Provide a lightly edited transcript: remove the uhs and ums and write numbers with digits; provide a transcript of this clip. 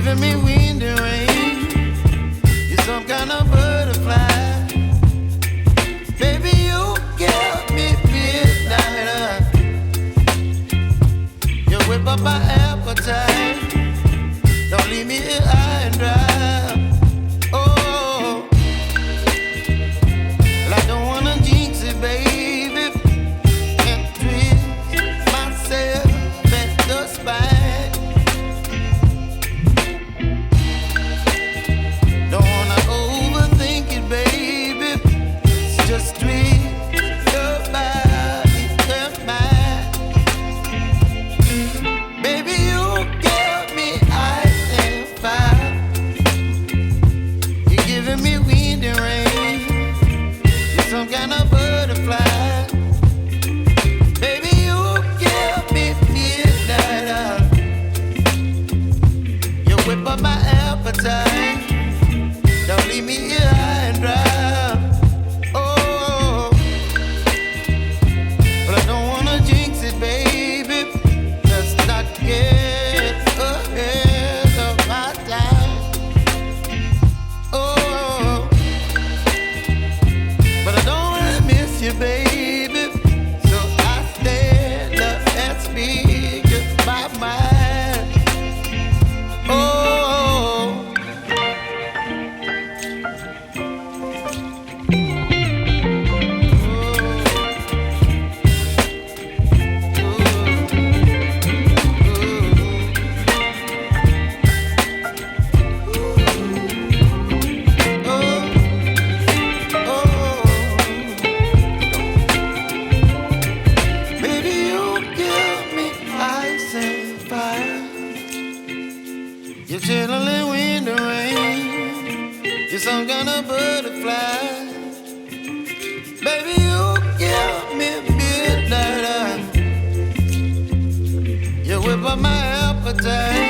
giving me wind and rain. You're some kind of butterfly. Baby, you give me midnight. You whip up my appetite. Don't leave me here high and dry. Oh, well, I don't wanna jinx it, baby. Can't twist myself at the spine. Don't wanna overthink it, baby. It's just twist your body and mine. Baby, you give me ice and fire. You're giving me wind and rain. You're some kind of butterfly. Baby, you give me midnight. You whip up my appetite. Don't leave me here high and dry. Oh, but I don't wanna jinx it, baby. Let's not get ahead of my time. Oh, but I don't wanna miss you, baby. So I stand up and speak my mind. Oh, baby, you give me ice and fire. You're chilling wind and rain. You're some kind of butterfly. Baby, you give me midnight. You whip up my appetite.